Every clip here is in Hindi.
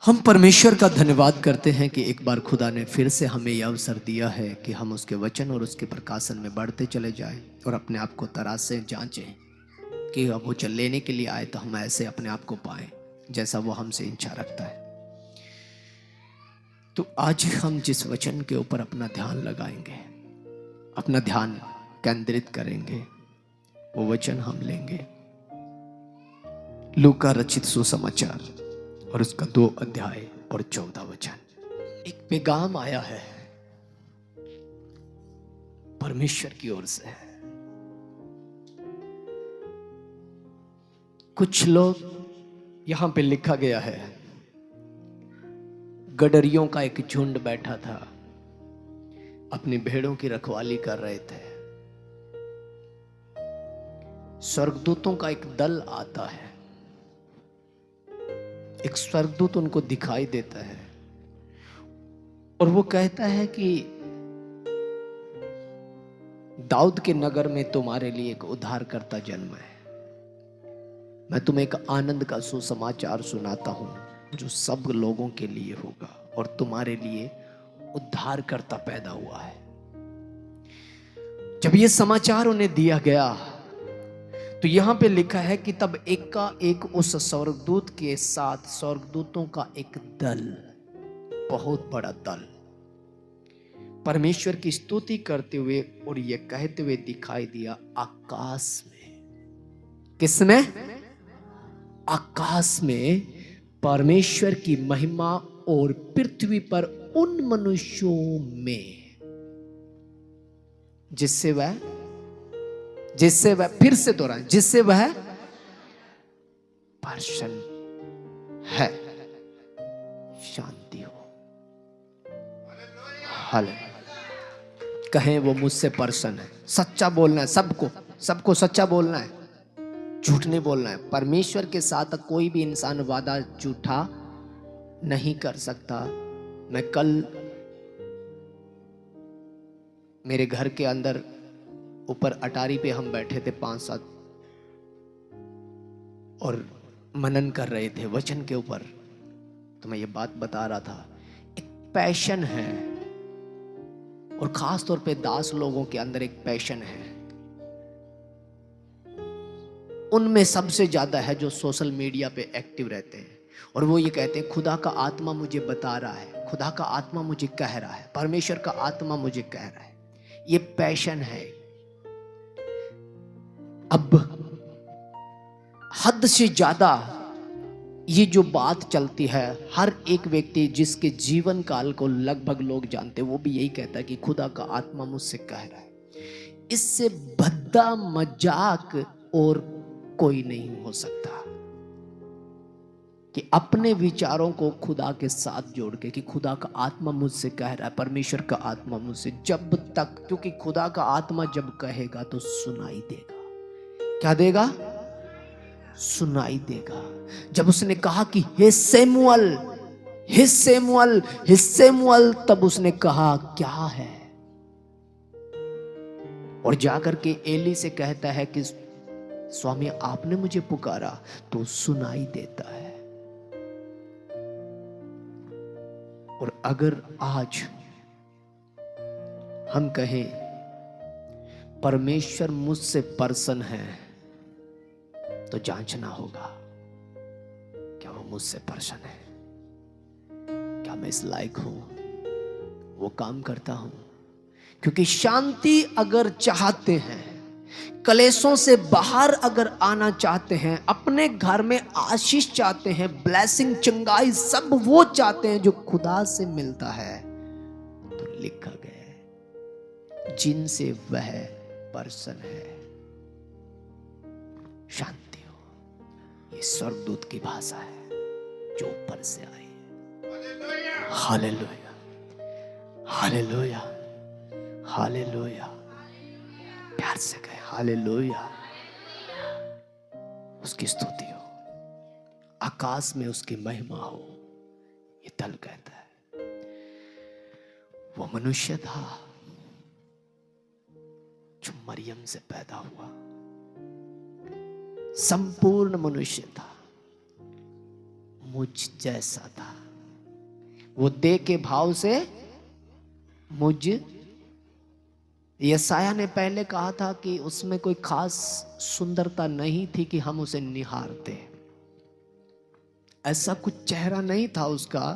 हम परमेश्वर का धन्यवाद करते हैं कि एक बार खुदा ने फिर से हमें यह अवसर दिया है कि हम उसके वचन और उसके प्रकाशन में बढ़ते चले जाएं और अपने आप को तराशें जांचें कि अब वो लेने के लिए आए तो हम ऐसे अपने आप को पाएं जैसा वो हमसे इच्छा रखता है। तो आज हम जिस वचन के ऊपर अपना ध्यान लगाएंगे, अपना ध्यान केंद्रित करेंगे, वो वचन हम लेंगे लूका रचित सुसमाचार और उसका 2 अध्याय और 14 वचन। एक पैगाम आया है परमेश्वर की ओर से। कुछ लोग, यहां पे लिखा गया है, गडरियों का एक झुंड बैठा था, अपनी भेड़ों की रखवाली कर रहे थे। स्वर्गदूतों का एक दल आता है, एक स्वर्गदूत उनको दिखाई देता है और वो कहता है कि दाऊद के नगर में तुम्हारे लिए एक उद्धारकर्ता जन्म है। मैं तुम्हें एक आनंद का सुसमाचार सुनाता हूं जो सब लोगों के लिए होगा और तुम्हारे लिए उद्धारकर्ता पैदा हुआ है। जब यह समाचार उन्हें दिया गया तो यहां पे लिखा है कि तब एक का एक उस स्वर्गदूत के साथ स्वर्गदूतों का एक दल, बहुत बड़ा दल, परमेश्वर की स्तुति करते हुए और ये कहते हुए दिखाई दिया आकाश में। किसमें? आकाश में परमेश्वर की महिमा और पृथ्वी पर उन मनुष्यों में जिससे वह फिर से दोहराए, जिससे वह प्रसन्न है, शांति हो। हालेलुया। कहें वो मुझसे प्रसन्न है। सच्चा बोलना है, सबको सच्चा बोलना है, झूठ नहीं बोलना है। परमेश्वर के साथ कोई भी इंसान वादा झूठा नहीं कर सकता। मैं कल मेरे घर के अंदर ऊपर अटारी पे हम बैठे थे 5-7 और मनन कर रहे थे वचन के ऊपर। तो मैं ये बात बता रहा था, एक पैशन है और खास तौर पे दास लोगों के अंदर एक पैशन है। उनमें सबसे ज्यादा है जो सोशल मीडिया पे एक्टिव रहते हैं और वो ये कहते हैं खुदा का आत्मा मुझे बता रहा है, खुदा का आत्मा मुझे कह रहा है, परमेश्वर का आत्मा मुझे कह रहा है। ये पैशन है। अब हद से ज्यादा ये जो बात चलती है, हर एक व्यक्ति जिसके जीवन काल को लगभग लोग जानते हैं वो भी यही कहता है कि खुदा का आत्मा मुझसे कह रहा है। इससे भद्दा मजाक और कोई नहीं हो सकता कि अपने विचारों को खुदा के साथ जोड़ के कि खुदा का आत्मा मुझसे कह रहा है, परमेश्वर का आत्मा मुझसे, जब तक, क्योंकि खुदा का आत्मा जब कहेगा तो सुनाई देगा। क्या देगा? सुनाई देगा। जब उसने कहा कि हे सैमुअल, हे सैमुअल, हे सैमुअल, तब उसने कहा क्या है, और जाकर के एली से कहता है कि स्वामी आपने मुझे पुकारा, तो सुनाई देता है। और अगर आज हम कहें परमेश्वर मुझसे प्रसन्न है तो जांचना होगा क्या वो मुझसे प्रसन्न है, क्या मैं इस लायक हूं, वो काम करता हूं। क्योंकि शांति अगर चाहते हैं, कलेशों से बाहर अगर आना चाहते हैं, अपने घर में आशीष चाहते हैं, ब्लेसिंग, चंगाई सब वो चाहते हैं जो खुदा से मिलता है, तो लिखा गया है जिनसे वह प्रसन्न है शांति हो। ये स्वर्गदूत की भाषा है जो ऊपर से आई है। Hallelujah, hallelujah, hallelujah. प्यार से कहे हालेलुया। उसकी स्तुति हो, आकाश में उसकी महिमा हो। ये दल कहता है वो मनुष्य था जो मरियम से पैदा हुआ, संपूर्ण मनुष्य था, मुझ जैसा था, वो दे के भाव से मुझ। यसाया ने पहले कहा था कि उसमें कोई खास सुंदरता नहीं थी कि हम उसे निहारते, ऐसा कुछ चेहरा नहीं था उसका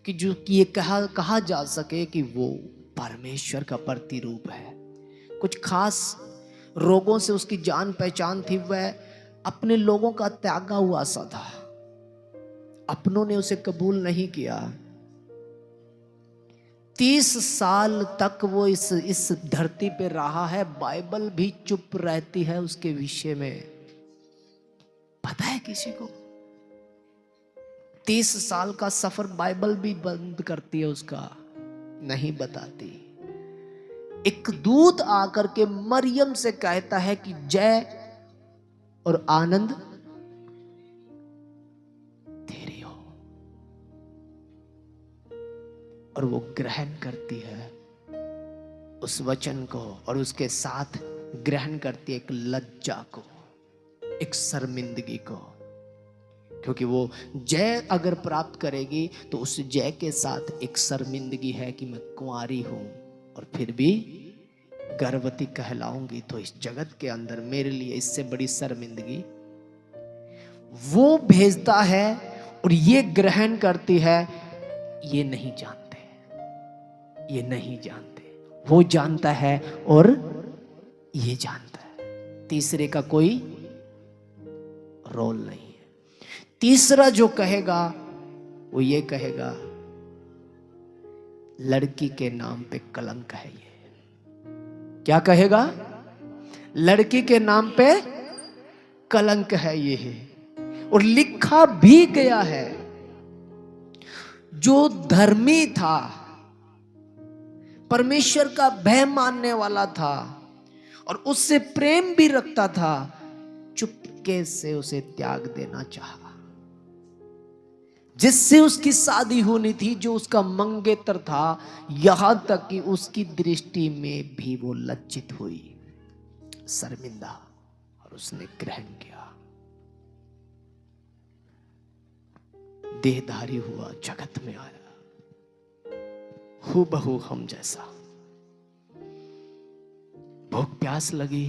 कि जो कि ये कहा जा सके कि वो परमेश्वर का प्रतिरूप है। कुछ खास रोगों से उसकी जान पहचान थी, वह अपने लोगों का त्यागा हुआ सा था, अपनों ने उसे कबूल नहीं किया। 30 साल तक वो इस धरती पे रहा है, बाइबल भी चुप रहती है उसके विषय में। पता है किसी को? 30 साल का सफर बाइबल भी बंद करती है उसका, नहीं बताती। एक दूत आकर के मरियम से कहता है कि जय और आनंद तेरी हो, और वो ग्रहण करती है उस वचन को, और उसके साथ ग्रहण करती है एक लज्जा को, एक शर्मिंदगी को। क्योंकि वो जय अगर प्राप्त करेगी तो उस जय के साथ एक शर्मिंदगी है कि मैं कुंवारी हूं और फिर भी गर्भवती कहलाऊंगी, तो इस जगत के अंदर मेरे लिए इससे बड़ी शर्मिंदगी। वो भेजता है और ये ग्रहण करती है। ये नहीं जानते, ये नहीं जानते, वो जानता है और ये जानता है। तीसरे का कोई रोल नहीं है। तीसरा जो कहेगा वो ये कहेगा, लड़की के नाम पे कलंक है ये। क्या कहेगा? लड़की के नाम पे कलंक है ये है। और लिखा भी गया है, जो धर्मी था, परमेश्वर का भय मानने वाला था और उससे प्रेम भी रखता था, चुपके से उसे त्याग देना चाहा। जिससे उसकी शादी होनी थी, जो उसका मंगेतर था, यहां तक कि उसकी दृष्टि में भी वो लज्जित हुई, शर्मिंदा, और उसने ग्रहण किया। देहधारी हुआ, जगत में आया, हूबहू हम जैसा। भूख प्यास लगी,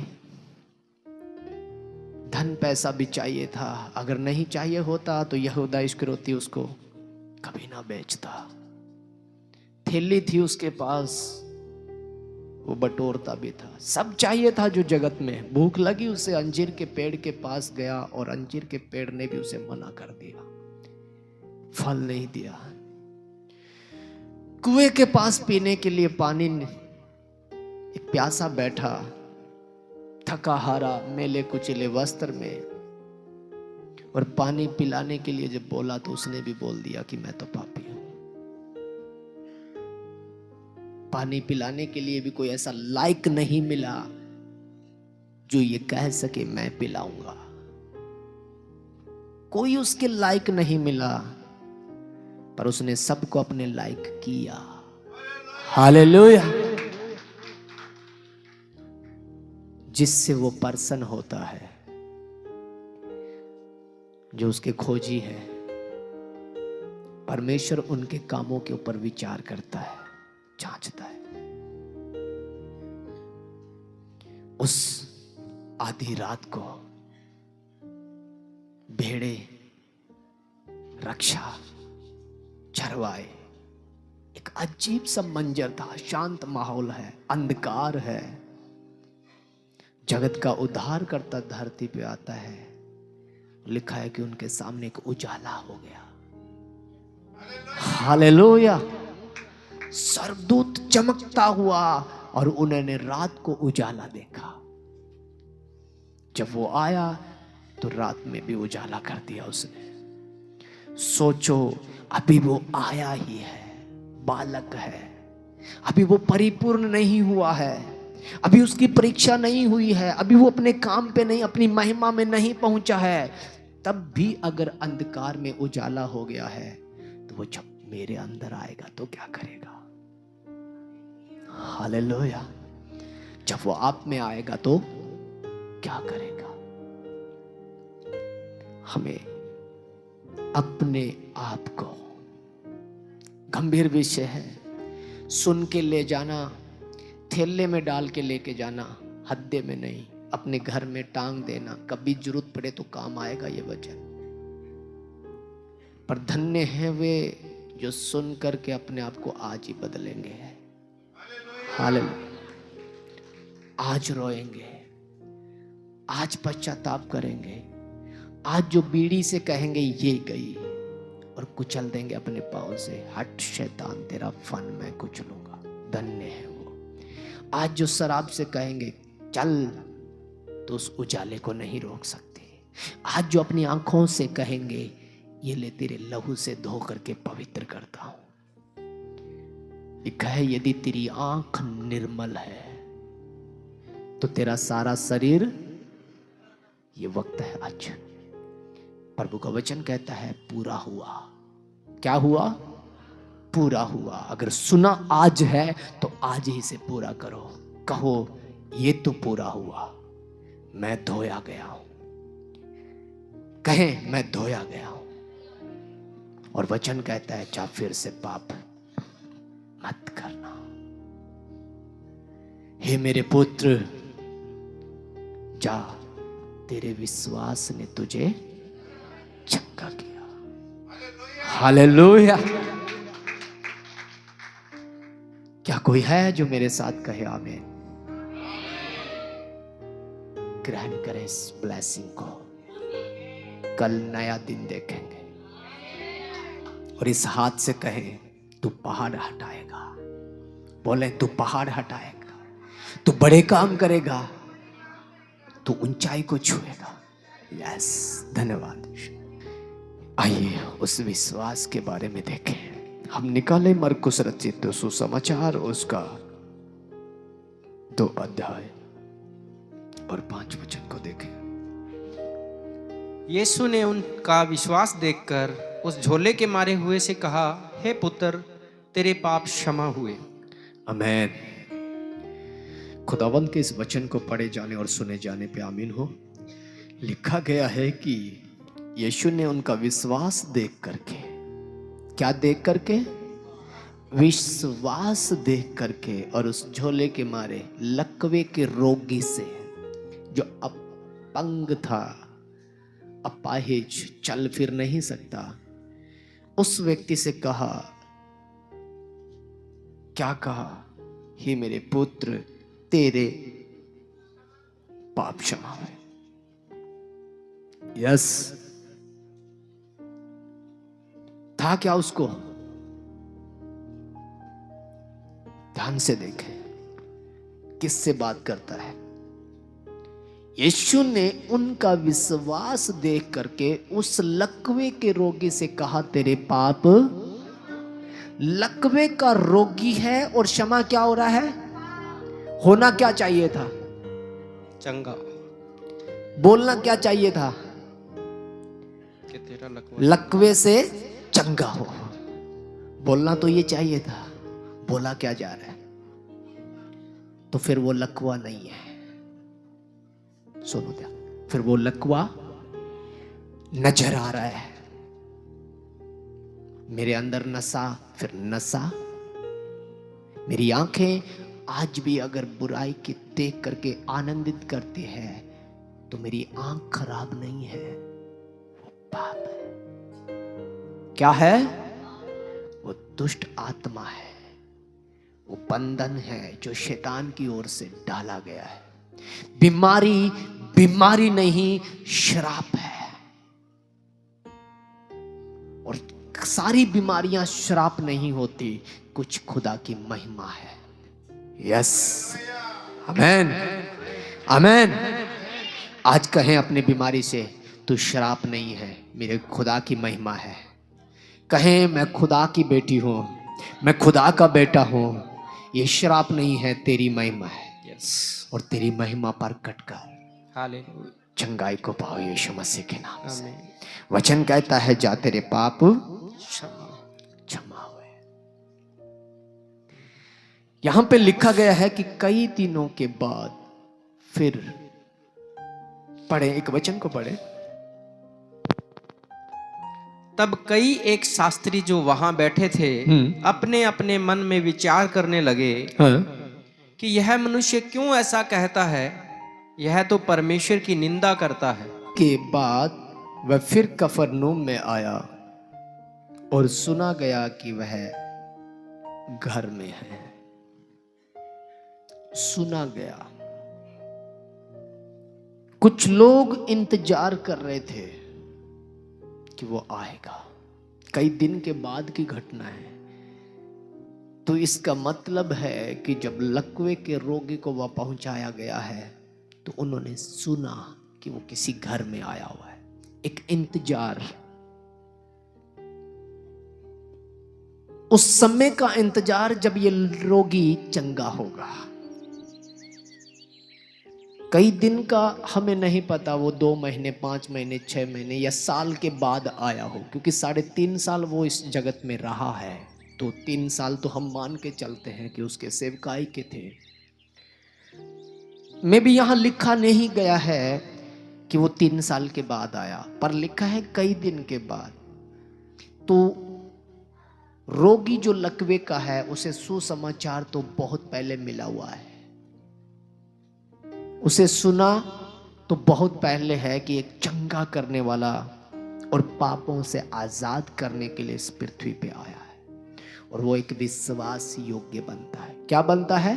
धन पैसा भी चाहिए था। अगर नहीं चाहिए होता तो यहूदा इस्करियोती उसको कभी ना बेचता। थैली थी उसके पास, वो बटोरता भी था। सब चाहिए था जो जगत में। भूख लगी उसे, अंजीर के पेड़ के पास गया और अंजीर के पेड़ ने भी उसे मना कर दिया, फल नहीं दिया। कुएं के पास पीने के लिए पानी, एक प्यासा बैठा, थका हारा, मेले कुचले वस्त्र में, और पानी पिलाने के लिए जब बोला तो उसने भी बोल दिया कि मैं तो पापी हूं। पानी पिलाने के लिए भी कोई ऐसा लायक नहीं मिला जो ये कह सके मैं पिलाऊंगा। कोई उसके लायक नहीं मिला, पर उसने सबको अपने लायक किया। हालेलुया। जिससे वो पर्सन होता है, जो उसके खोजी है, परमेश्वर उनके कामों के ऊपर विचार करता है, जांचता है। उस आधी रात को भेड़े, रक्षा, चरवाए, एक अजीब सा मंजर था। शांत माहौल है, अंधकार है, जगत का उद्धार करता धरती पे आता है। लिखा है कि उनके सामने एक उजाला हो गया। हालेलुया। सरदूत चमकता हुआ और उन्होंने रात को उजाला देखा। जब वो आया तो रात में भी उजाला कर दिया उसने। सोचो, अभी वो आया ही है, बालक है, अभी वो परिपूर्ण नहीं हुआ है, अभी उसकी परीक्षा नहीं हुई है, अभी वो अपने काम पे नहीं, अपनी महिमा में नहीं पहुंचा है। तब भी अगर अंधकार में उजाला हो गया है तो वो जब मेरे अंदर आएगा तो क्या करेगा? हालेलुया। जब वो आप में आएगा तो क्या करेगा? हमें अपने आप को गंभीर विषय है। सुन के ले जाना, थैले में डाल के लेके जाना, हद्दे में नहीं, अपने घर में टांग देना, कभी जरूरत पड़े तो काम आएगा ये वचन। पर धन्य हैं वे जो सुन करके अपने आप को आज ही बदलेंगे। हालेलुया। आज रोएंगे, आज पश्चाताप करेंगे, आज जो बीड़ी से कहेंगे ये गई, और कुचल देंगे अपने पांव से, हट शैतान तेरा फन मैं कुछ लूंगा। धन्य है वो। आज जो शराब से कहेंगे चल, तो उस उजाले को नहीं रोक सकते। आज जो अपनी आंखों से कहेंगे ये ले तेरे लहू से धो करके पवित्र करता हूं। लिखा है यदि तेरी आंख निर्मल है तो तेरा सारा शरीर, ये वक्त है आज। प्रभु का वचन कहता है पूरा हुआ। क्या हुआ? पूरा हुआ। अगर सुना आज है तो आज ही से पूरा करो। कहो ये तो पूरा हुआ, मैं धोया गया हूं। कहें मैं धोया गया हूं। और वचन कहता है जा फिर से पाप मत करना। हे मेरे पुत्र, जा, तेरे विश्वास ने तुझे चंगा किया। हालेलुया। क्या कोई है जो मेरे साथ कहे आमीन? ग्रहण करें इस ब्लेसिंग को। कल नया दिन देखेंगे और इस हाथ से कहे तू पहाड़ हटाएगा। बोले तू पहाड़ हटाएगा, तू बड़े काम करेगा, तू ऊंचाई को छुएगा। यस, धन्यवाद। आइए उस विश्वास के बारे में देखें। हम निकाले मरकुस रचित सुसमाचार उसका 2 अध्याय और 5 वचन को देखें। यीशु ने उनका विश्वास देखकर उस झोले के मारे हुए से कहा, हे पुत्र, तेरे पाप क्षमा हुए। आमीन। खुदावंद के इस वचन को पढ़े जाने और सुने जाने पे आमीन हो। लिखा गया है कि यीशु ने उनका विश्वास देख करके, क्या देख करके? विश्वास देख करके, और उस झोले के मारे लकवे के रोगी से, जो अपंग था, अपाहिज, चल फिर नहीं सकता, उस व्यक्ति से कहा, क्या कहा? हे मेरे पुत्र, तेरे पाप क्षमा हुए। यस, था क्या उसको? ध्यान से देखें किससे बात करता है। यीशु ने उनका विश्वास देख करके उस लकवे के रोगी से कहा, तेरे पाप। लकवे का रोगी है और क्षमा क्या हो रहा है? होना क्या चाहिए था? चंगा। बोलना क्या चाहिए था? कि तेरा लकवे से चंगा हो। बोलना तो ये चाहिए था। बोला क्या जा रहा है? तो फिर वो लकवा नहीं है। सुनो क्या? फिर वो लकवा नजर आ रहा है। मेरे अंदर नशा, फिर नशा। मेरी आंखें आज भी अगर बुराई की देख करके आनंदित करती है तो मेरी आंख खराब नहीं है, वो पाप है। क्या है? वो दुष्ट आत्मा है, वो बंधन है जो शैतान की ओर से डाला गया है। बीमारी बीमारी नहीं, श्राप है। और सारी बीमारियां श्राप नहीं होती, कुछ खुदा की महिमा है। यस, आमेन, आमेन। आज कहें अपनी बीमारी से, तू श्राप नहीं है, मेरे खुदा की महिमा है। कहें मैं खुदा की बेटी हूं, मैं खुदा का बेटा हूं। ये श्राप नहीं है, तेरी महिमा है। यस, और तेरी महिमा पर कटकर हालेलुया, चंगाई को पाओ यीशु मसीह के नाम से। आमीन। वचन कहता है जा तेरे पाप क्षमा हुए। यहां पे लिखा गया है कि कई दिनों के बाद फिर पढ़े, एक वचन को पढ़े। तब कई एक शास्त्री जो वहां बैठे थे अपने अपने मन में विचार करने लगे कि यह मनुष्य क्यों ऐसा कहता है, यह तो परमेश्वर की निंदा करता है। के बाद वह फिर कफरनहूम में आया और सुना गया कि वह घर में है। सुना गया। कुछ लोग इंतजार कर रहे थे कि वो आएगा। कई दिन के बाद की घटना है, तो इसका मतलब है कि जब लकवे के रोगी को वह पहुंचाया गया है तो उन्होंने सुना कि वो किसी घर में आया हुआ है। एक इंतजार, उस समय का इंतजार जब ये रोगी चंगा होगा। कई दिन का हमें नहीं पता, वो 2 महीने, 5 महीने, 6 महीने या साल के बाद आया हो, क्योंकि 3.5 साल वो इस जगत में रहा है, तो 3 साल तो हम मान के चलते हैं कि उसके सेवकाई के थे। में भी यहां लिखा नहीं गया है कि वो 3 साल के बाद आया, पर लिखा है कई दिन के बाद। तो रोगी जो लकवे का है उसे सुसमाचार तो बहुत पहले मिला हुआ है, उसे सुना तो बहुत पहले है कि एक चंगा करने वाला और पापों से आजाद करने के लिए इस पृथ्वी पे आया है, और वो एक विश्वास योग्य बनता है। क्या बनता है?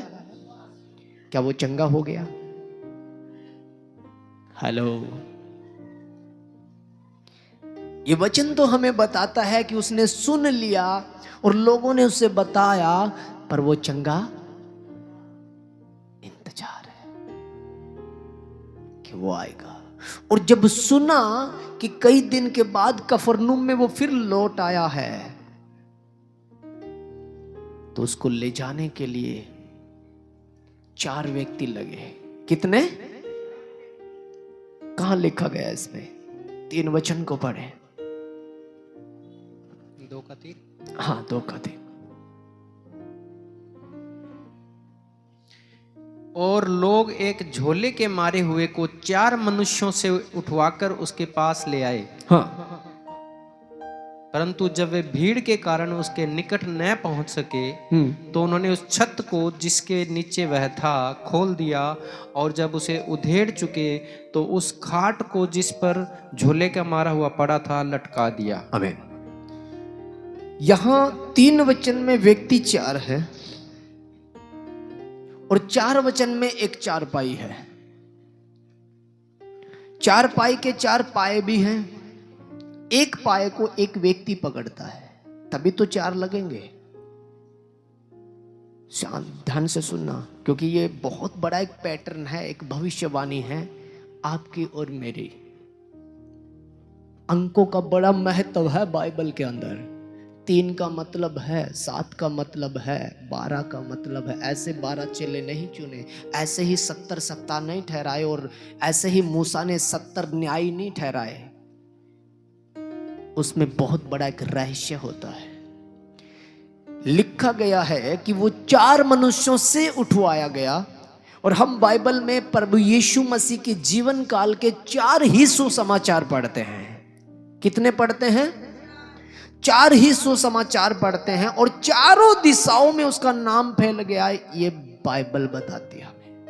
क्या वो चंगा हो गया? हेलो, ये वचन तो हमें बताता है कि उसने सुन लिया और लोगों ने उसे बताया, पर वो चंगा इंतजार है कि वो आएगा। और जब सुना कि कई दिन के बाद कफरनहूम में वो फिर लौट आया है, तो उसको ले जाने के लिए 4 व्यक्ति लगे। कितने? कहां लिखा गया इसमें? 3 वचन को पढ़े। 2 का 3। हाँ, 2 का 3। और लोग एक झोले के मारे हुए को 4 मनुष्यों से उठवाकर उसके पास ले आए। हाँ। परंतु जब वे भीड़ के कारण उसके निकट न पहुंच सके, तो उन्होंने उस छत को जिसके नीचे वह था खोल दिया, और जब उसे उधेड़ चुके तो उस खाट को जिस पर झोले का मारा हुआ पड़ा था लटका दिया। आमीन। यहां 3 वचन में व्यक्ति 4 है और 4 वचन में एक चारपाई है। चारपाई के 4 पाए भी हैं। एक पाए को एक व्यक्ति पकड़ता है, तभी तो 4 लगेंगे। शांत ध्यान से सुनना, क्योंकि ये बहुत बड़ा एक पैटर्न है, एक भविष्यवाणी है आपकी और मेरी। अंकों का बड़ा महत्व है बाइबल के अंदर। 3 का मतलब है, 7 का मतलब है, 12 का मतलब है। ऐसे 12 चेले नहीं चुने, ऐसे ही 70 सप्ताह नहीं ठहराए, और ऐसे ही मूसा ने 70 न्यायी नहीं ठहराए। उसमें बहुत बड़ा एक रहस्य होता है। लिखा गया है कि वो 4 मनुष्यों से उठवाया गया, और हम बाइबल में प्रभु यीशु मसीह के जीवन काल के 4 ही सुसमाचार पढ़ते हैं। कितने पढ़ते हैं? 4 ही सुसमाचार पढ़ते हैं, और चारों दिशाओं में उसका नाम फैल गया। ये बाइबल बताती है हमें।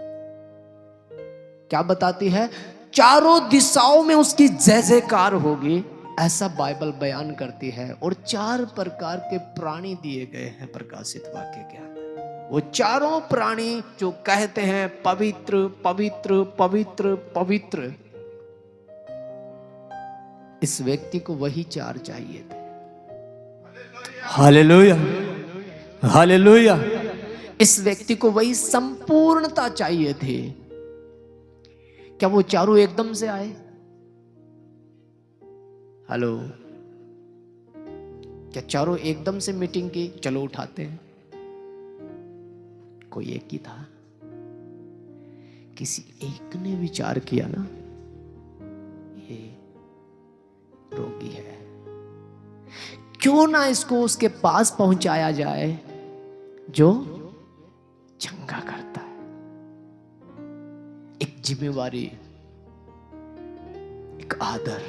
क्या बताती है? चारों दिशाओं में उसकी जय जयकार होगी, ऐसा बाइबल बयान करती है। और 4 प्रकार के प्राणी दिए गए हैं प्रकाशित वाक्य के अंदर। वो चारों प्राणी जो कहते हैं पवित्र पवित्र पवित्र पवित्र, इस व्यक्ति को वही 4 चाहिए थे। Hallelujah, hallelujah. इस व्यक्ति को वही संपूर्णता चाहिए थी। क्या वो चारों एकदम से आए? हेलो, क्या चारों एकदम से मीटिंग की चलो उठाते हैं? कोई एक ही था। किसी एक ने विचार किया ना, ये रोगी है, क्यों ना इसको उसके पास पहुंचाया जाए जो चंगा करता है। एक जिम्मेवारी, एक आदर।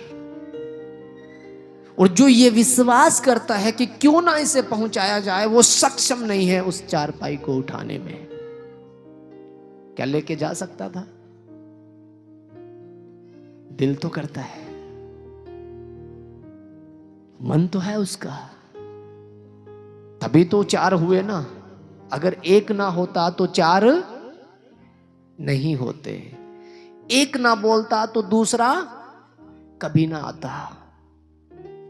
और जो ये विश्वास करता है कि क्यों ना इसे पहुंचाया जाए, वो सक्षम नहीं है उस चारपाई को उठाने में। क्या लेके जा सकता था? दिल तो करता है, मन तो है उसका, तभी तो 4 हुए ना। अगर 1 ना होता तो 4 नहीं होते। 1 ना बोलता तो दूसरा कभी ना आता।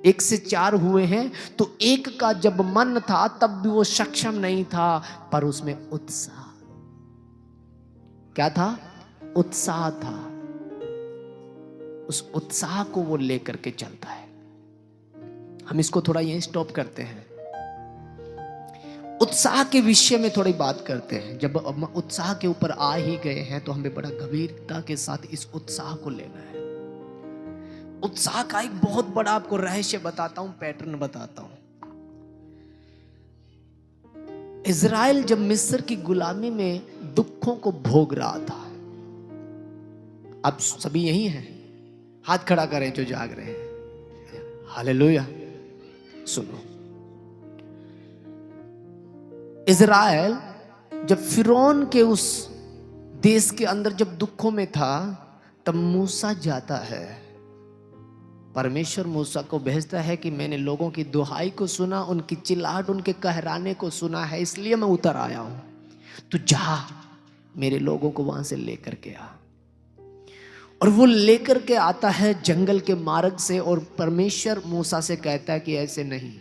1 से 4 हुए हैं, तो 1 का जब मन था तब भी वो सक्षम नहीं था, पर उसमें उत्साह, क्या था? उत्साह था। उस उत्साह को वो लेकर के चलता है। हम इसको थोड़ा यहीं स्टॉप करते हैं। उत्साह के विषय में थोड़ी बात करते हैं। जब हम उत्साह के ऊपर आ ही गए हैं तो हमें बड़ा गंभीरता के साथ इस उत्साह को लेना है। उत्साह का एक बहुत बड़ा आपको रहस्य बताता हूं, पैटर्न बताता हूं। इज़राइल जब मिस्र की गुलामी में दुखों को भोग रहा था, अब सभी यही हैं, हाथ खड़ा करें जो जाग रहे हैं। हालेलुया। सुनो, इज़राइल जब फिरौन के उस देश के अंदर जब दुखों में था, तब मूसा जाता है। परमेश्वर मूसा को भेजता है कि मैंने लोगों की दुहाई को सुना, उनकी चिल्लाहट, उनके कहराने को सुना है, इसलिए मैं उतर आया हूं। तू जा, मेरे लोगों को वहां से लेकर के आ। और वो लेकर के आता है जंगल के मार्ग से, और परमेश्वर मूसा से कहता है कि ऐसे नहीं,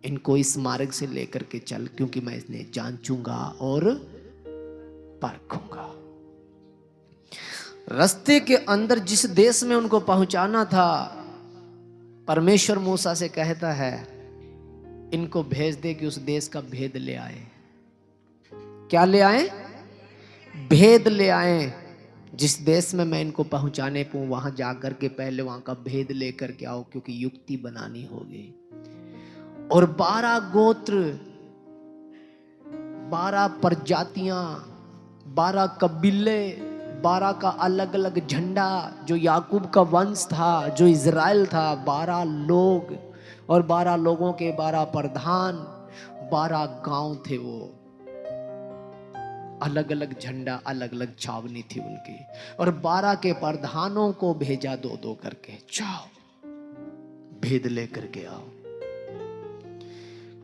इनको इस मार्ग से लेकर के चल, क्योंकि मैं इन्हें जांचूंगा और परखूंगा। रास्ते के अंदर जिस देश में उनको पहुंचाना था, परमेश्वर मूसा से कहता है इनको भेज दे कि उस देश का भेद ले आए। क्या ले आए? भेद ले आए। जिस देश में मैं इनको पहुंचाने पाऊं, वहां जाकर के पहले वहां का भेद लेकर के आओ, क्योंकि युक्ति बनानी होगी। और 12 गोत्र, 12 प्रजातियां, 12 कबीले, 12 का अलग अलग झंडा, जो याकूब का वंश था, जो इज़राइल था, 12 लोग, और 12 लोगों के 12 प्रधान, 12 गांव थे। वो अलग अलग झंडा, अलग अलग छावनी थी उनकी, और 12 के प्रधानों को भेजा 2-2 करके, जाओ भेद लेकर के आओ,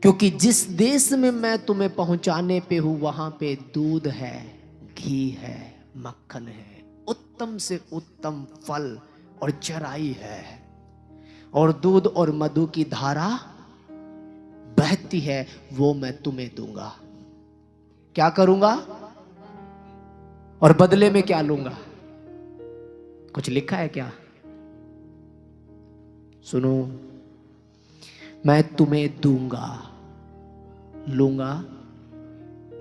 क्योंकि जिस देश में मैं तुम्हें पहुंचाने पे हूं, वहां पे दूध है, घी है, मक्खन है, उत्तम से उत्तम फल और चराई है, और दूध और मधु की धारा बहती है, वो मैं तुम्हें दूंगा। क्या करूंगा? और बदले में क्या लूंगा? कुछ लिखा है क्या? सुनो, मैं तुम्हें दूंगा, लूंगा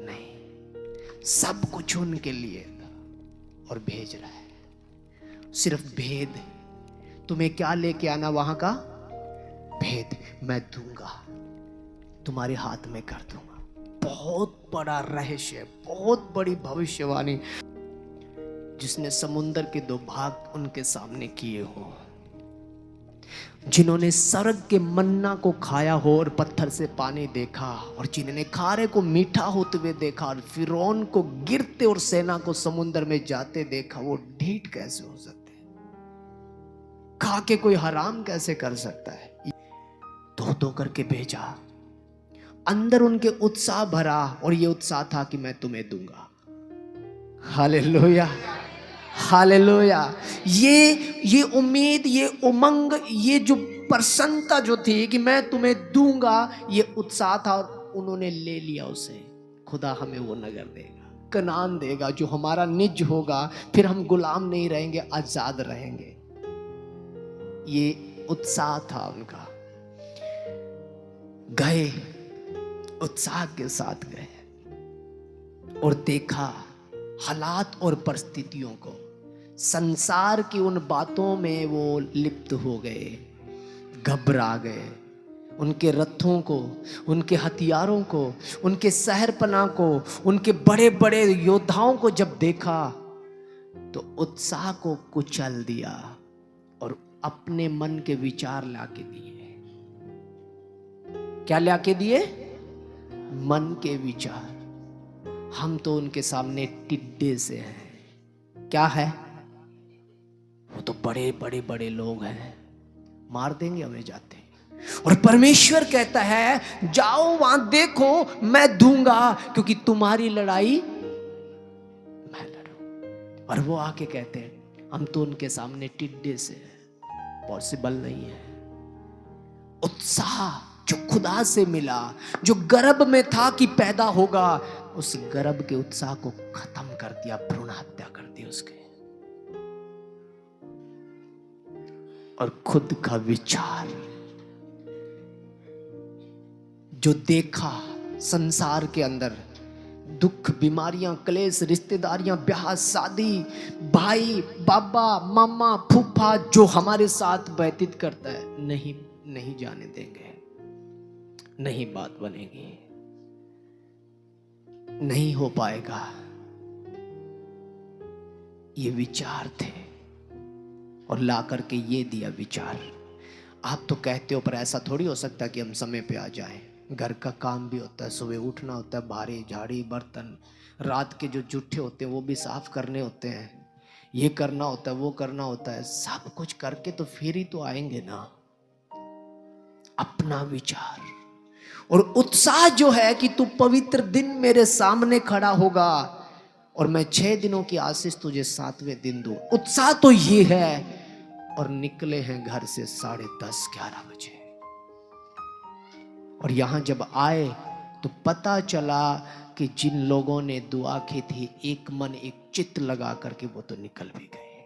नहीं। सब कुछ उनके लिए था, और भेज रहा है सिर्फ भेद। तुम्हें क्या लेके आना? वहां का भेद मैं दूंगा, तुम्हारे हाथ में कर दूंगा। बहुत बड़ा रहस्य, बहुत बड़ी भविष्यवाणी, जिसने समुंदर के 2 भाग उनके सामने किए हो, जिन्होंने स्वर्ग के मन्ना को खाया हो और पत्थर से पानी देखा, और जिन्होंने खारे को मीठा होते हुए देखा, और फिरौन को गिरते और सेना को समुद्र में जाते देखा, वो ढीठ कैसे हो सकते हैं? खा के कोई हराम कैसे कर सकता है? 2-2 करके भेजा। अंदर उनके उत्साह भरा, और ये उत्साह था कि मैं तुम्हें दूंगा। Hallelujah, hallelujah. ये उम्मीद, ये उमंग, ये जो प्रसन्नता जो थी कि मैं तुम्हें दूंगा, ये उत्साह था, और उन्होंने ले लिया उसे। खुदा हमें वो नगर देगा, कनान देगा, जो हमारा निज होगा। फिर हम गुलाम नहीं रहेंगे, आजाद रहेंगे। ये उत्साह था उनका। गए, उत्साह के साथ गए, और देखा हालात और परिस्थितियों को, संसार की उन बातों में वो लिप्त हो गए, घबरा गए। उनके रथों को, उनके हथियारों को, उनके शहरपना को, उनके बड़े बड़े योद्धाओं को जब देखा, तो उत्साह को कुचल दिया और अपने मन के विचार लाके दिए। क्या लाके दिए? मन के विचार। हम तो उनके सामने टिड्डे से हैं। क्या है? वो तो बड़े बड़े बड़े लोग हैं, मार देंगे हमें जाते। और परमेश्वर कहता है जाओ वहां देखो, मैं दूंगा, क्योंकि तुम्हारी लड़ाई मैं लड़ू। और वो आके कहते हैं हम तो उनके सामने टिड्डे से हैं, पॉसिबल नहीं है। उत्साह जो खुदा से मिला, जो गर्भ में था कि पैदा होगा, उस गर्भ के उत्साह को खत्म कर दिया, भ्रूण हत्या कर दी उसके। और खुद का विचार जो देखा संसार के अंदर, दुख, बीमारियां, क्लेश, रिश्तेदारियां, ब्याह, शादी, भाई, बाबा, मामा, फूफा जो हमारे साथ व्यतीत करता है, नहीं जाने देंगे, नहीं बात बनेगी, नहीं हो पाएगा। ये विचार थे और ला करके ये दिया विचार। आप तो कहते हो पर ऐसा थोड़ी हो सकता कि हम समय पे आ जाएं। घर का काम भी होता है, सुबह उठना होता है, बारी झाड़ी बर्तन, रात के जो जूठे होते हैं वो भी साफ करने होते हैं, ये करना होता है, वो करना होता है, सब कुछ करके तो फिर ही तो आएंगे ना। अपना विचार और उत्साह जो है कि तू पवित्र दिन मेरे सामने खड़ा होगा और मैं 6 दिनों की आशीष तुझे 7वें दिन दूं। उत्साह तो ये है। और निकले हैं घर से 10:30-11 बजे, और यहां जब आए तो पता चला कि जिन लोगों ने दुआ की थी, एक मन एक चित्त लगा करके वो तो निकल भी गए।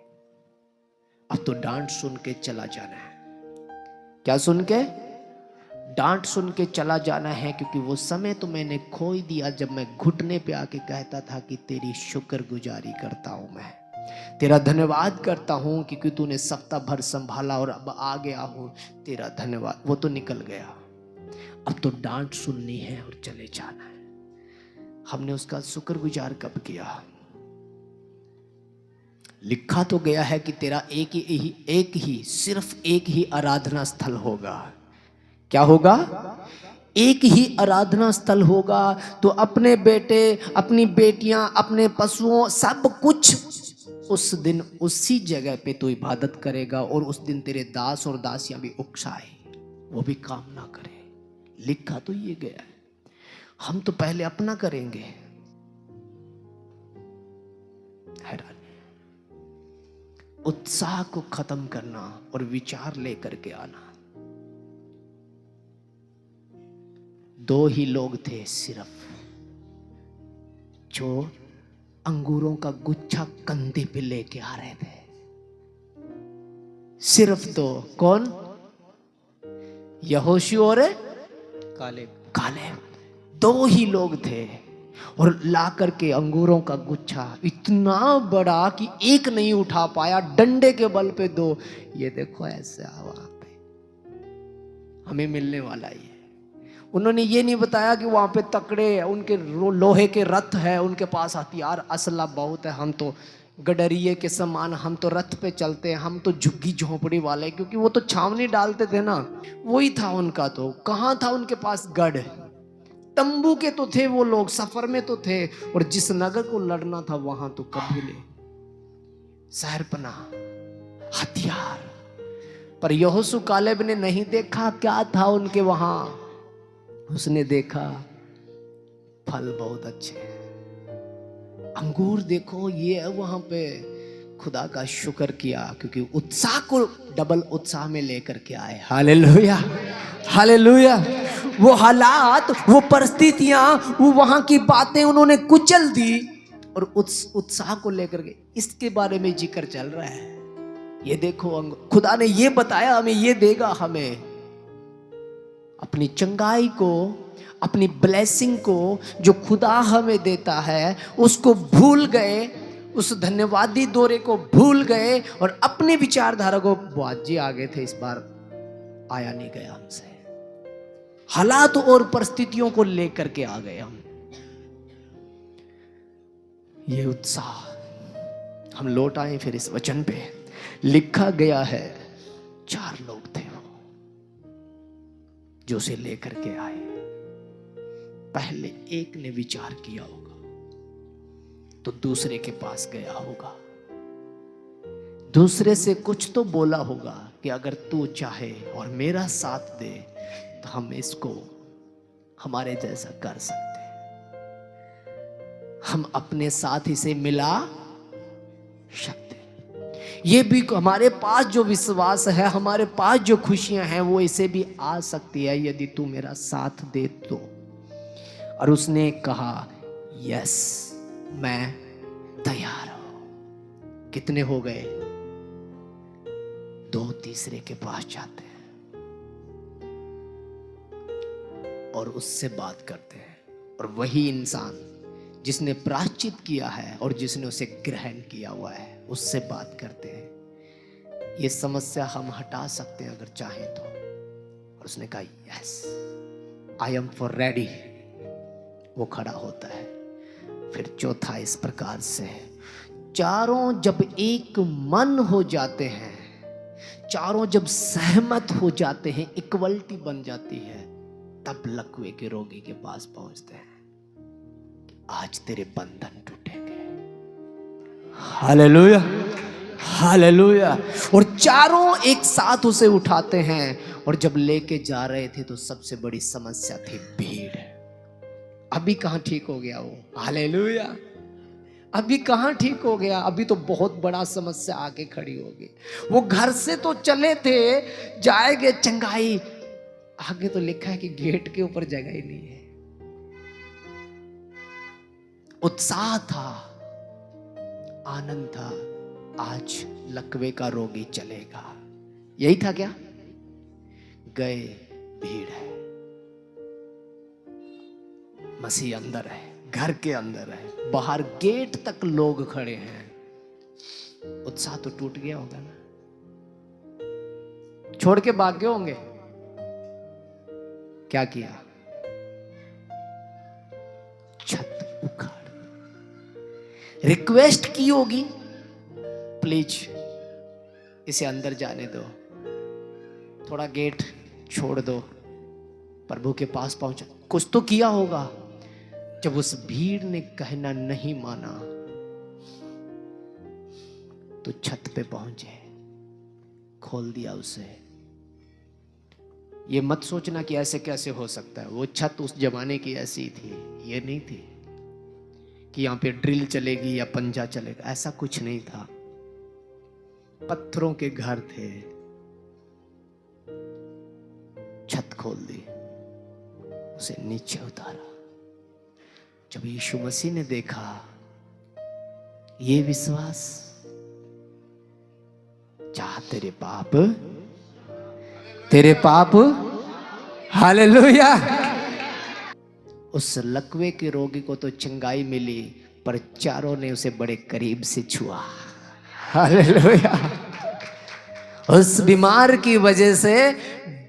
अब तो डांट सुन के चला जाना है। क्या सुन के? डांट सुन के चला जाना है, क्योंकि वो समय तो मैंने खो ही दिया जब मैं घुटने पे आके कहता था कि तेरी शुक्रगुजारी करता हूं, मैं तेरा धन्यवाद करता हूं क्योंकि तूने सप्ताह भर संभाला और अब आ गया हूं, तेरा धन्यवाद। वो तो निकल गया। अब तो डांट सुननी है और चले जाना है। हमने उसका शुक्रगुजार कब किया? लिखा तो गया है कि तेरा एक ही सिर्फ एक ही आराधना स्थल होगा। क्या होगा? एक ही आराधना स्थल होगा। तो अपने बेटे, अपनी बेटियां, अपने पशुओं, सब कुछ उस दिन उसी जगह पे तो इबादत करेगा। और उस दिन तेरे दास और दासियां भी उकसाए, वो भी काम ना करे। लिखा तो ये गया है। हम तो पहले अपना करेंगे। हैरान। उत्साह को खत्म करना और विचार लेकर के आना। 2 ही लोग थे सिर्फ, जो अंगूरों का गुच्छा कंधे पे लेके आ रहे थे। सिर्फ 2। कौन? यहोशू और कालेब। 2 ही लोग थे और ला करके अंगूरों का गुच्छा इतना बड़ा कि एक नहीं उठा पाया, डंडे के बल पे 2। ये देखो ऐसे वहां पे हमें मिलने वाला ही है। उन्होंने ये नहीं बताया कि वहां पे तकड़े उनके लोहे के रथ है, उनके पास हथियार असला बहुत है, हम तो गडरिये के समान, हम तो रथ पे चलते हैं, हम तो झुग्गी झोंपड़ी वाले। क्योंकि वो तो छावनी डालते थे ना, वही था उनका। तो कहाँ था उनके पास गढ़? तंबू के तो थे वो लोग, सफर में तो थे। और जिस नगर को लड़ना था वहां तो कबीले, शहरपनाह, हथियार। पर यहोशू कालेब ने नहीं देखा क्या था उनके वहां। उसने देखा फल बहुत अच्छे, अंगूर देखो ये है वहां पे। खुदा का शुक्र किया क्योंकि उत्साह को डबल उत्साह में लेकर के आए। Hallelujah, hallelujah. वो हालात, वो परिस्थितियां, वो वहां की बातें उन्होंने कुचल दी और उत्साह को लेकर के इसके बारे में जिक्र चल रहा है। ये देखो खुदा ने ये बताया हमें, ये देगा हमें। अपनी चंगाई को, अपनी ब्लेसिंग को जो खुदा हमें देता है उसको भूल गए, उस धन्यवादी दौरे को भूल गए और अपनी विचारधारा को, बाजी आगे थे इस बार आया नहीं गया हमसे। हालात और परिस्थितियों को लेकर के आ गए हम। ये उत्साह। हम लौट आए फिर इस वचन पे। लिखा गया है 4 लोग थे वो जो उसे लेकर के आए। पहले एक ने विचार किया होगा तो दूसरे के पास गया होगा, दूसरे से कुछ तो बोला होगा कि अगर तू चाहे और मेरा साथ दे तो हम इसको हमारे जैसा कर सकते, हम अपने साथ इसे मिला सकते। ये भी हमारे पास जो विश्वास है, हमारे पास जो खुशियां हैं, वो इसे भी आ सकती है यदि तू मेरा साथ दे तो। और उसने कहा यस, मैं तैयार हूं। कितने हो गए? 2 तीसरे के पास जाते हैं और उससे बात करते हैं। और वही इंसान जिसने प्रायश्चित किया है और जिसने उसे ग्रहण किया हुआ है, उससे बात करते हैं। ये समस्या हम हटा सकते हैं अगर चाहें तो। और उसने कहा yes, I am for ready. वो खड़ा होता है। फिर चौथा इस प्रकार से, चारों जब एक मन हो जाते हैं, चारों जब सहमत हो जाते हैं, इक्वलिटी बन जाती है, तब लकवे के रोगी के पास पहुंचते हैं। आज तेरे बंधन टूटेंगे। Hallelujah, hallelujah. और चारों एक साथ उसे उठाते हैं। और जब लेके जा रहे थे तो सबसे बड़ी समस्या थी भीड़। अभी कहां ठीक हो गया वो? हालेलुया। अभी कहां ठीक हो गया? अभी तो बहुत बड़ा समस्या आके खड़ी होगी। वो घर से तो चले थे, जाएंगे चंगाई, आगे तो लिखा है कि गेट के ऊपर जगह ही नहीं है। उत्साह था, आनंद था, आज लकवे का रोगी चलेगा। यही था क्या? गए, भीड़ है, मसीह अंदर है, घर के अंदर है, बाहर गेट तक लोग खड़े हैं। उत्साह तो टूट गया होगा ना, छोड़ के भाग गए होंगे। क्या किया? छत उखाड़, रिक्वेस्ट की होगी, प्लीज इसे अंदर जाने दो, थोड़ा गेट छोड़ दो, प्रभु के पास पहुंचा। कुछ तो किया होगा। जब उस भीड़ ने कहना नहीं माना तो छत पे पहुंचे, खोल दिया उसे। ये मत सोचना कि ऐसे कैसे हो सकता है। वो छत उस जमाने की ऐसी थी, ये नहीं थी कि यहां पे ड्रिल चलेगी या पंजा चलेगा, ऐसा कुछ नहीं था। पत्थरों के घर थे। छत खोल दी, उसे नीचे उतारा। जब यीशु मसीह ने देखा ये विश्वास, चाह तेरे पाप, हालेलुया। उस लकवे के रोगी को तो चंगाई मिली, पर चारों ने उसे बड़े करीब से छुआ। हालेलुया। उस बीमार की वजह से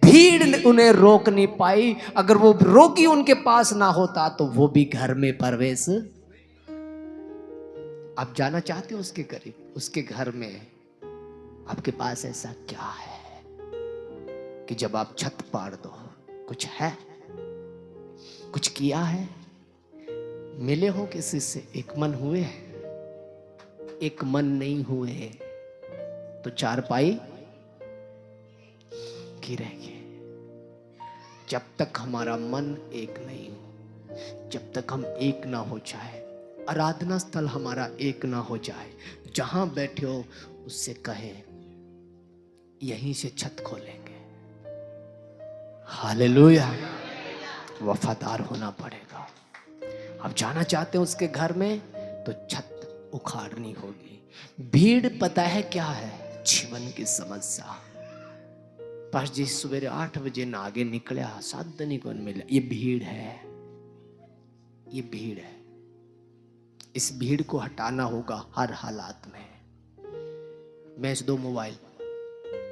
भीड़ उन्हें रोक नहीं पाई। अगर वो रोगी उनके पास ना होता तो वो भी घर में प्रवेश। आप जाना चाहते हो उसके करीब, उसके घर में? आपके पास ऐसा क्या है कि जब आप छत पाड़ दो? कुछ है, कुछ किया है, मिले हो किसी से, एक मन हुए? एक मन नहीं हुए तो चारपाई गिरेगी। जब तक हमारा मन एक नहीं हो, जब तक हम एक ना हो जाए, आराधना स्थल हमारा एक ना हो जाए, जहां बैठे हो उससे कहें यहीं से छत खोलेंगे। हालेलुया। वफादार होना पड़ेगा। आप जाना चाहते हो उसके घर में तो छत उखाड़नी होगी। भीड़ पता है क्या है? जीवन की समस्या। पास जी सवेरे 8 बजे ना आगे निकला, साधन ही कौन मिला। ये भीड़ है, ये भीड़ है। इस भीड़ को हटाना होगा हर हालात में। बेच दो मोबाइल,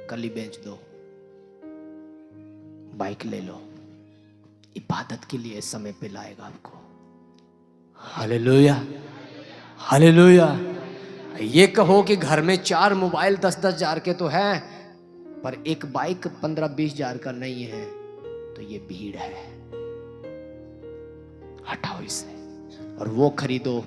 कल ही बेच दो, बाइक ले लो, इबादत के लिए समय पे लाएगा आपको। Hallelujah, hallelujah. ये कहो कि घर में 4 मोबाइल 10-10 हजार के तो हैं, पर एक बाइक 15-20 हजार का नहीं है। तो ये भीड़ है, हटाओ इसे और वो खरीदो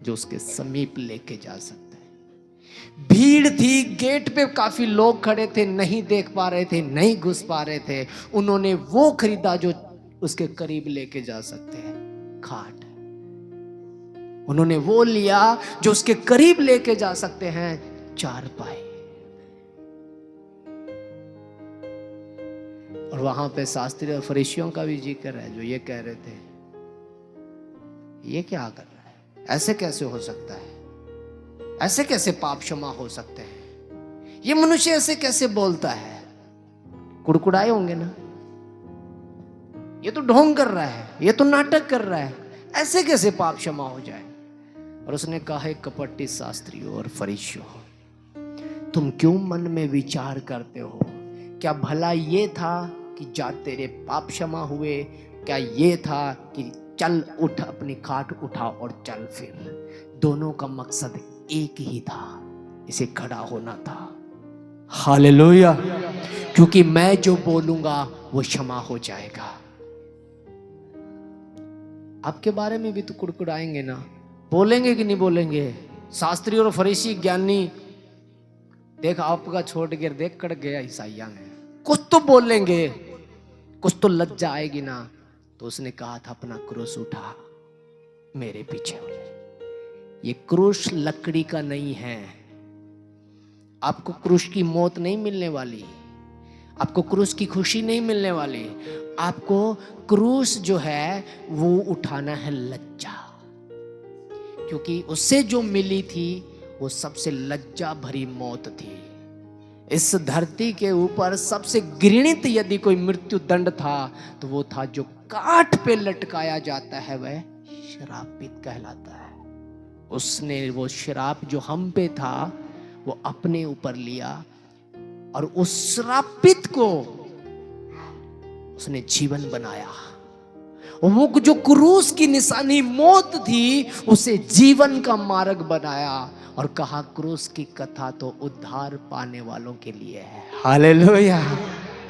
जो उसके समीप लेके जा सकते हैं। भीड़ थी, गेट पे काफी लोग खड़े थे, नहीं देख पा रहे थे, नहीं घुस पा रहे थे। उन्होंने वो खरीदा जो उसके करीब लेके जा सकते हैं, खाट। उन्होंने वो लिया जो उसके करीब लेके जा सकते हैं, चारपाई। और वहां पे शास्त्री और फरीसियों का भी जिक्र है, जो ये कह रहे थे ये क्या कर रहा है, ऐसे कैसे हो सकता है, ऐसे कैसे पाप क्षमा हो सकते हैं, ये मनुष्य ऐसे कैसे बोलता है। कुड़कुड़ाए होंगे ना, ये तो ढोंग कर रहा है, ये तो नाटक कर रहा है, ऐसे कैसे पाप क्षमा हो जाए। और उसने कहा, है कपटी शास्त्रियों और फरीसियों, तुम क्यों मन में विचार करते हो, क्या भला ये था कि जा तेरे पाप क्षमा हुए, क्या ये था कि चल उठ, अपनी खाट उठा और चल फिर। दोनों का मकसद एक ही था, इसे खड़ा होना था। हालेलुया। क्योंकि मैं जो बोलूंगा वो क्षमा हो जाएगा। आपके बारे में भी तो कुड़कुड़ाएंगे ना, बोलेंगे कि नहीं बोलेंगे। शास्त्री और फरीसी ज्ञानी, देख आपका छोड़ के देख कड़ गया ईसाइया में, कुछ तो बोलेंगे, कुछ तो लज्जा आएगी ना। तो उसने कहा था, अपना क्रूस उठा मेरे पीछे हो जाए। ये क्रूस लकड़ी का नहीं है, आपको क्रूस की मौत नहीं मिलने वाली, आपको क्रूस की खुशी नहीं मिलने वाली। आपको क्रूस जो है वो उठाना है लज्जा, क्योंकि उससे जो मिली थी वो सबसे लज्जा भरी मौत थी। इस धरती के ऊपर सबसे घृणित यदि कोई मृत्यु दंड था तो वो था जो काठ पे लटकाया जाता है, वह श्रापित कहलाता है। उसने वो श्राप जो हम पे था वो अपने ऊपर लिया और उस श्रापित को उसने जीवन बनाया। वो जो क्रूस की निशानी मौत थी उसे जीवन का मार्ग बनाया और कहा, क्रूस की कथा तो उद्धार पाने वालों के लिए है। Hallelujah,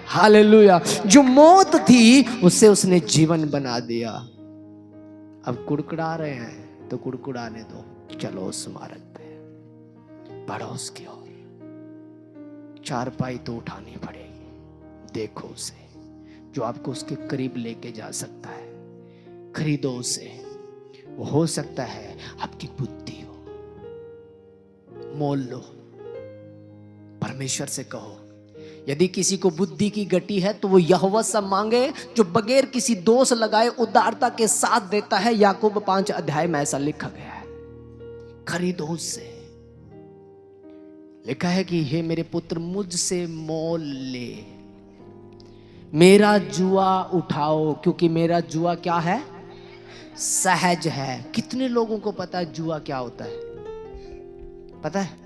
hallelujah. जो मौत थी उसे उसने जीवन बना दिया। अब कुड़कुड़ा रहे हैं तो कुड़कुड़ाने दो, चलो उस मार्ग पे बढ़ो, उसकी ओर। चारपाई तो उठानी पड़ेगी। देखो उसे जो आपको उसके करीब लेके जा सकता है, खरीदो उसे। वो हो सकता है आपकी बुद्धि हो, मोल लो। परमेश्वर से कहो, यदि किसी को बुद्धि की गति है तो वो यहोवा से मांगे जो बगैर किसी दोष लगाए उदारता के साथ देता है। याकूब 5 अध्याय में ऐसा लिखा गया है। खरीदो उससे। लिखा है कि हे मेरे पुत्र, मुझसे मोल ले, मेरा जुआ उठाओ, क्योंकि मेरा जुआ क्या है? सहज है। कितने लोगों को पता है जुआ क्या होता है? पता है?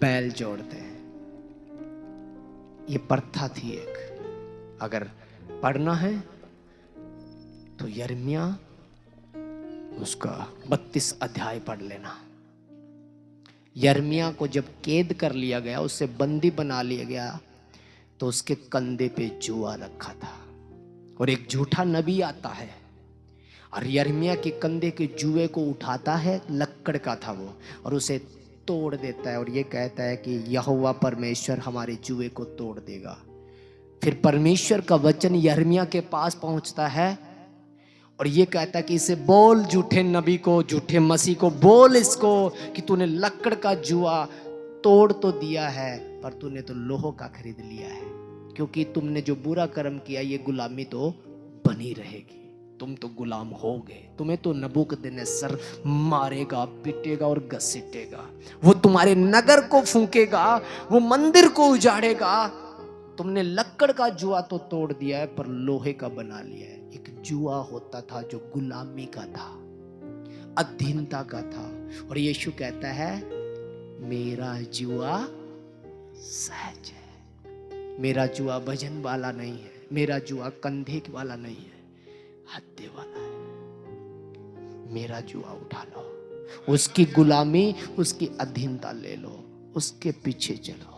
बैल जोड़ते हैं। ये प्रथा थी एक। अगर पढ़ना है तो यिर्मयाह उसका 32 अध्याय पढ़ लेना। यिर्मयाह को जब कैद कर लिया गया, उससे बंदी बना लिया गया, तो उसके कंधे पे जुआ रखा था और एक झूठा नबी आता है और यिर्मयाह के कंधे के जुए को उठाता है, लक्कड़ का था वो, और उसे तोड़ देता है और ये कहता है कि यहोवा परमेश्वर हमारे जुए को तोड़ देगा। फिर परमेश्वर का वचन यिर्मयाह के पास पहुंचता है और ये कहता है कि इसे बोल, झूठे नबी को, झूठे मसीह को बोल इसको कि तूने लक्कड़ का जुआ तोड़ तो दिया है पर तूने तो लोहो का खरीद लिया है, क्योंकि तुमने जो बुरा कर्म किया ये गुलामी तो बनी रहेगी, तुम तो गुलाम होगे, तुम्हें तो नबूकदनेस्सर मारेगा, पीटेगा और घसीटेगा, वो तुम्हारे नगर को फूंकेगा, वो मंदिर को उजाड़ेगा। तुमने लक्कड़ का जुआ तो तोड़ दिया है पर लोहे का बना लिया है। एक जुआ होता था जो गुलामी का था, अधीनता का था, और यीशु कहता है मेरा जुआ सहज है, मेरा जुआ भजन वाला नहीं है, मेरा जुआ कंधे वाला नहीं है, हत्थे वाला है। मेरा जुआ उठा लो, उसकी गुलामी, उसकी अधीनता ले लो, उसके पीछे चलो।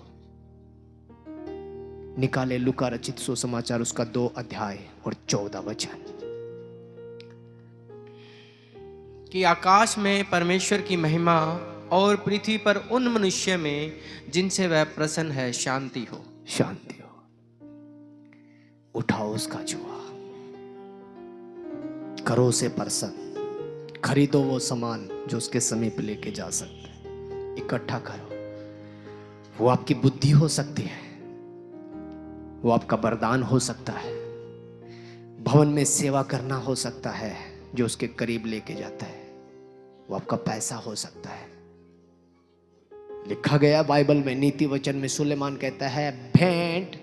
निकाले लूका रचित सुसमाचार उसका 2 अध्याय और 14 वचन। कि आकाश में परमेश्वर की महिमा और पृथ्वी पर उन मनुष्य में जिनसे वह प्रसन्न है शांति हो। शांति हो। उठाओ उसका जुआ, करो उसे प्रसन्न, खरीदो वो सामान जो उसके समीप लेके जा सकते हैं, इकट्ठा करो। वो आपकी बुद्धि हो सकती है, वो आपका वरदान हो सकता है, भवन में सेवा करना हो सकता है जो उसके करीब लेके जाता है, वो आपका पैसा हो सकता है। लिखा गया बाइबल में, नीति वचन में सुलेमान कहता है भेंट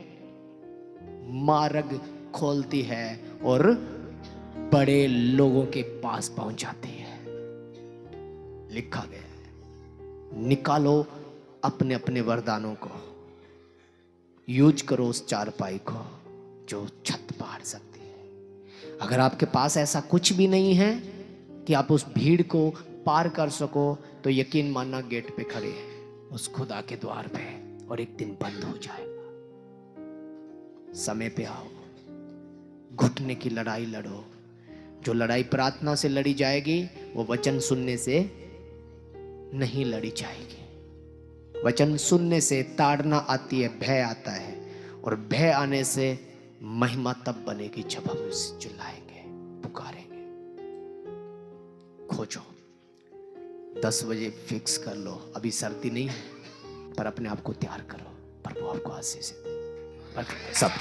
मार्ग खोलती है और बड़े लोगों के पास पहुंच जाती है। लिखा गया है। निकालो अपने अपने वरदानों को, यूज करो उस चारपाई को जो छत पार सकती है। अगर आपके पास ऐसा कुछ भी नहीं है कि आप उस भीड़ को पार कर सको, तो यकीन मानना गेट पे खड़े हैं उस खुदा के द्वार पे, और एक दिन बंद हो जाएगा। समय पे आओ, घुटने की लड़ाई लड़ो। जो लड़ाई प्रार्थना से लड़ी जाएगी वो वचन सुनने से नहीं लड़ी जाएगी। वचन सुनने से ताड़ना आती है, भय आता है, और भय आने से महिमा तब बनेगी जब हम उसे चिल्लाएंगे, पुकारेंगे। खोजो, 10 बजे फिक्स कर लो। अभी सर्दी नहीं है, पर अपने आप को तैयार करो। प्रभु आपको आशीष दे। सब